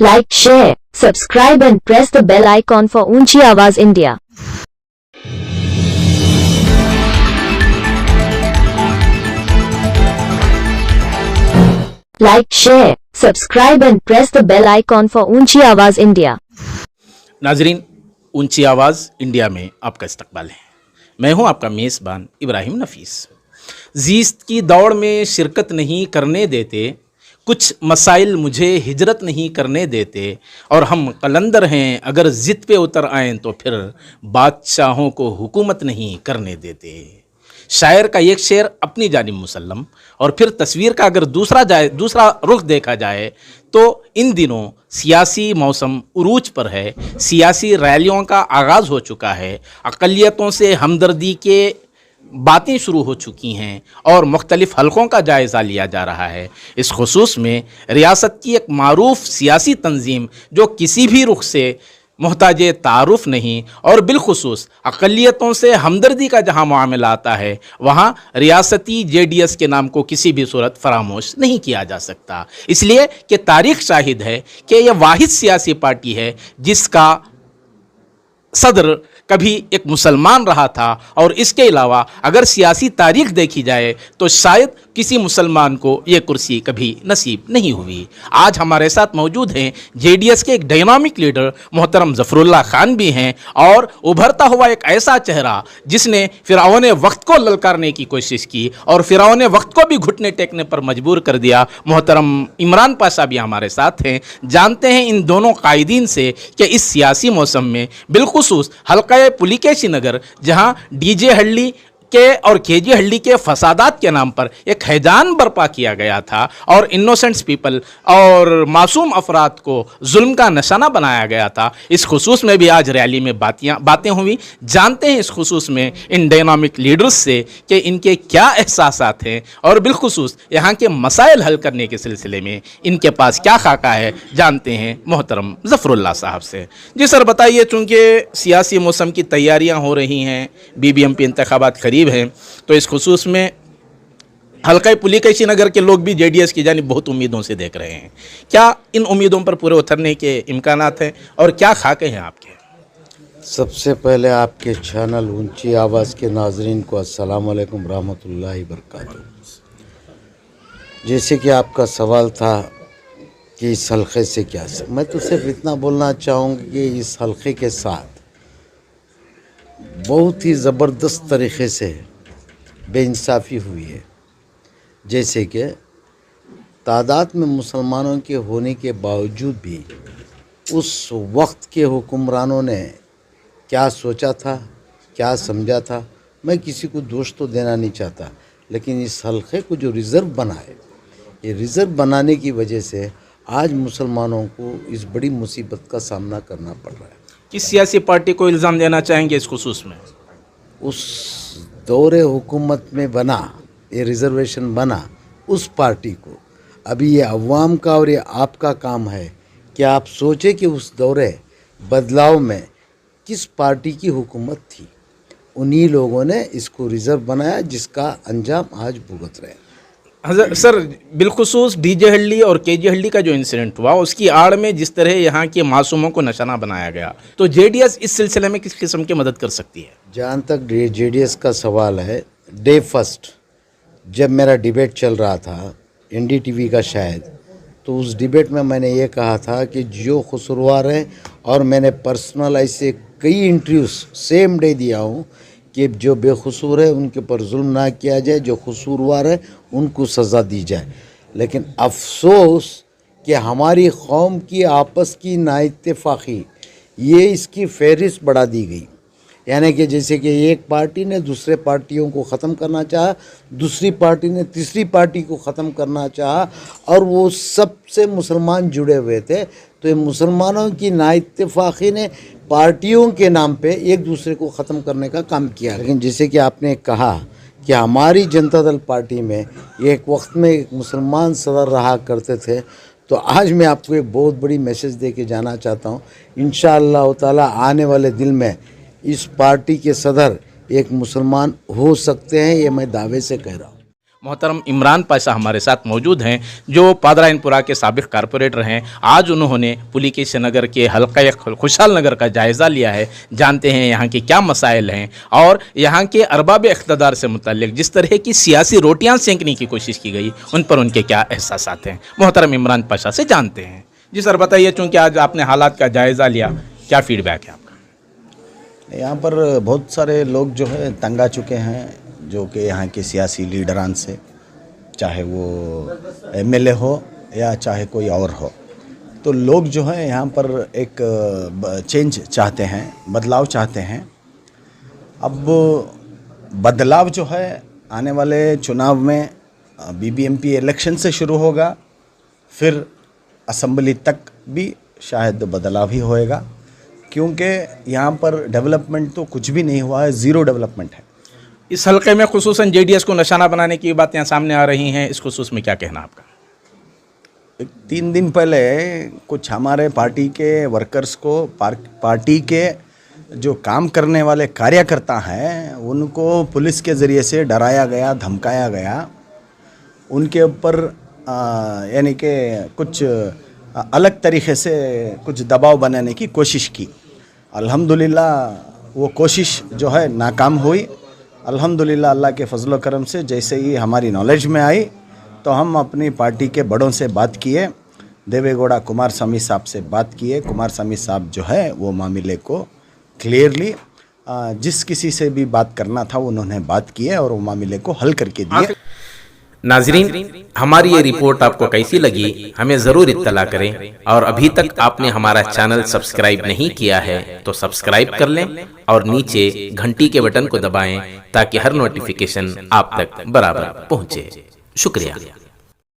Like, share, subscribe and press the bell icon for Unchi Awaz India. Like, share, subscribe and press the bell icon for Unchi Awaz India. नाजरीन, ऊंची आवाज़ India में आपका इस्तकबाल है। मैं हूं आपका मेज़बान इब्राहिम नफीस। ज़ीस्त की दौड़ में शिरकत नहीं करने देते, कुछ मसाइल मुझे हिजरत नहीं करने देते, और हम कलंदर हैं अगर ज़िद पे उतर आएँ तो फिर बादशाहों को हुकूमत नहीं करने देते। शायर का एक शेर अपनी जानिब मुसल्लम, और फिर तस्वीर का अगर दूसरा रुख देखा जाए तो इन दिनों सियासी मौसम उरूज पर है। सियासी रैलियों का आगाज़ हो चुका है, अक़लियतों से हमदर्दी के बातें शुरू हो चुकी हैं और मुख्तलिफ़ हलक़ों का जायज़ा लिया जा रहा है। इस खुसूस में रियासत की एक मारूफ़ सियासी तंजीम जो किसी भी रुख से मोहताज तारुफ़ नहीं और बिलखुसूस अक़लियतों से हमदर्दी का जहाँ मामला आता है, वहाँ रियासती JDS के नाम को किसी भी सूरत फरामोश नहीं किया जा सकता, इसलिए कि तारीख़ शाहिद है कि यह वाहिद सियासी पार्टी है जिसका सदर कभी एक मुसलमान रहा था, और इसके अलावा अगर सियासी तारीख़ देखी जाए तो शायद किसी मुसलमान को ये कुर्सी कभी नसीब नहीं हुई। आज हमारे साथ मौजूद हैं JDS के एक डायनामिक लीडर मोहतरम ज़फ़रुल्लाह खान भी हैं, और उभरता हुआ एक ऐसा चेहरा जिसने फ़िरऔन वक्त को ललकारने की कोशिश की और फ़िरऔन वक्त को भी घुटने टेकने पर मजबूर कर दिया, मोहतरम इमरान पाशा भी हमारे साथ हैं। जानते हैं इन दोनों कायदीन से कि इस सियासी मौसम में बिलखुसूस हल्का पुलिकेशी नगर, जहां DJ हल्ली के और KG हल्ली के फसादात के नाम पर एक हैजान बर्पा किया गया था और इनोसेंट्स पीपल और मासूम अफराद को जुल्म का निशाना बनाया गया था। इस खुसूस में भी आज रैली में बातें हुई। जानते हैं इस खुसूस में इन डायनामिक लीडर्स से कि इनके क्या एहसासात हैं और बिलखुसूस यहाँ के मसाइल हल करने के सिलसिले में इनके पास क्या खाका है। जानते हैं मोहतरम ज़फ़रुल्लाह साहब से। जी सर, बताइए, चूँकि सियासी मौसम की तैयारियाँ हो रही हैं, BBMP इंतखाबात करीब हैं, तो इस खुसूस में हल्का पुलिकेशी नगर के लोग भी JDS की जानिब बहुत उम्मीदों से देख रहे हैं। क्या इन उम्मीदों पर पूरे उतरने के इम्कानात हैं और क्या खाके हैं आपके? सबसे पहले आपके चैनल ऊंची आवाज़ के नाजरीन को अस्सलाम वालेकुम रहमतुल्लाहि बरकातहू। जैसे कि आपका सवाल था कि इस हल्के से क्या से, मैं तो सिर्फ इतना बोलना चाहूँगी कि इस हल्के के साथ बहुत ही ज़बरदस्त तरीक़े से बेइंसाफ़ी हुई है। जैसे कि तादाद में मुसलमानों के होने के बावजूद भी उस वक्त के हुक्मरानों ने क्या सोचा था, क्या समझा था, मैं किसी को दोष तो देना नहीं चाहता, लेकिन इस हल्के को जो रिज़र्व बना है, ये रिज़र्व बनाने की वजह से आज मुसलमानों को इस बड़ी मुसीबत का सामना करना पड़ रहा है। किस सियासी पार्टी को इल्ज़ाम देना चाहेंगे इस खुसूस में? उस दौरे हुकूमत में बना, ये रिज़र्वेशन बना, उस पार्टी को। अभी ये अवाम का और ये आपका काम है कि आप सोचें कि उस दौरे बदलाव में किस पार्टी की हुकूमत थी। उन्हीं लोगों ने इसको रिज़र्व बनाया जिसका अंजाम आज भुगत रहे हैं। सर, बिलखुसूस DJ हल्ली और KG हल्ली का जो इंसिडेंट हुआ, उसकी आड़ में जिस तरह यहाँ के मासूमों को निशाना बनाया गया, तो JDS इस सिलसिले में किस किस्म की मदद कर सकती है? जहाँ तक JDS का सवाल है, डे फर्स्ट जब मेरा डिबेट चल रहा था NDTV का शायद, तो उस डिबेट में मैंने ये कहा था कि जो कसूरवार हैं, और मैंने पर्सनल ऐसे कई इंटरव्यूज़ सेम डे दिया हूँ कि जो बेकसूर है उनके ऊपर जुल्म ना किया जाए, जो कसूरवार है उनको सज़ा दी जाए। लेकिन अफसोस कि हमारी कौम की आपस की नाइत्तेफाकी, ये इसकी फहरिस्त बढ़ा दी गई। यानी कि जैसे कि एक पार्टी ने दूसरे पार्टियों को ख़त्म करना चाहा, दूसरी पार्टी ने तीसरी पार्टी को ख़त्म करना चाहा, और वो सबसे मुसलमान जुड़े हुए थे, तो ये मुसलमानों की नाइत्तेफाकी ने पार्टियों के नाम पे एक दूसरे को ख़त्म करने का काम किया। लेकिन जैसे कि आपने कहा कि हमारी जनता दल पार्टी में एक वक्त में एक मुसलमान सदर रहा करते थे, तो आज मैं आपको एक बहुत बड़ी मैसेज दे के जाना चाहता हूँ। इंशाअल्लाह ताला आने वाले दिन में इस पार्टी के सदर एक मुसलमान हो सकते हैं, ये मैं दावे से कह रहा हूँ। मोहतरम इमरान पाशा हमारे साथ मौजूद हैं, जो पादराइनपुरा के साबिक कारपोरेटर हैं। आज उन्होंने पुलिकेशिन नगर के हल्का खुशहाल नगर का जायज़ा लिया है। जानते हैं यहाँ के क्या मसाइल हैं और यहाँ के अरबाब इख्तदार से मुतल्लिक जिस तरह की सियासी रोटियाँ सेंकने की कोशिश की गई, उन पर उनके क्या एहसासात हैं, मोहतरम इमरान पाशा से जानते हैं। जी सर बताइए, चूँकि आज आपने हालात का जायज़ा लिया, क्या फीडबैक है आपका? यहाँ पर बहुत सारे लोग जो है तंग आ चुके हैं, जो कि यहाँ के सियासी लीडरान से, चाहे वो एमएलए हो या चाहे कोई और हो। तो लोग जो है यहाँ पर एक चेंज चाहते हैं, बदलाव चाहते हैं। अब बदलाव जो है आने वाले चुनाव में बीबीएमपी इलेक्शन से शुरू होगा, फिर असेंबली तक भी शायद बदलाव ही होएगा, क्योंकि यहाँ पर डेवलपमेंट तो कुछ भी नहीं हुआ है, ज़ीरो डेवलपमेंट है। इस हल्के में खुसूसन जेडीएस को निशाना बनाने की बातें सामने आ रही हैं, इस खुसूस में क्या कहना आपका? 3 दिन पहले कुछ हमारे पार्टी के वर्कर्स को, पार्टी के जो काम करने वाले कार्यकर्ता हैं, उनको पुलिस के ज़रिए से डराया गया, धमकाया गया। उनके ऊपर यानी कि कुछ अलग तरीक़े से कुछ दबाव बनाने की कोशिश की। अल्हम्दुलिल्लाह वो कोशिश जो है नाकाम हुई। अल्हम्दुलिल्लाह अल्लाह के फजल करम से जैसे ही हमारी नॉलेज में आई तो हम अपनी पार्टी के बड़ों से बात किए, देवेगौड़ा कुमारस्वामी साहब से बात किए। कुमारस्वामी साहब जो है वो मामले को क्लियरली जिस किसी से भी बात करना था उन्होंने बात की है और वो मामले को हल करके दिए। नाजरीन, हमारी ये रिपोर्ट आपको कैसी लगी हमें ज़रूर इत्तला करें, और अभी तक आपने हमारा चैनल सब्सक्राइब नहीं किया है तो सब्सक्राइब कर लें और नीचे घंटी के बटन को दबाएं ताकि हर नोटिफिकेशन आप तक बराबर पहुंचे। शुक्रिया।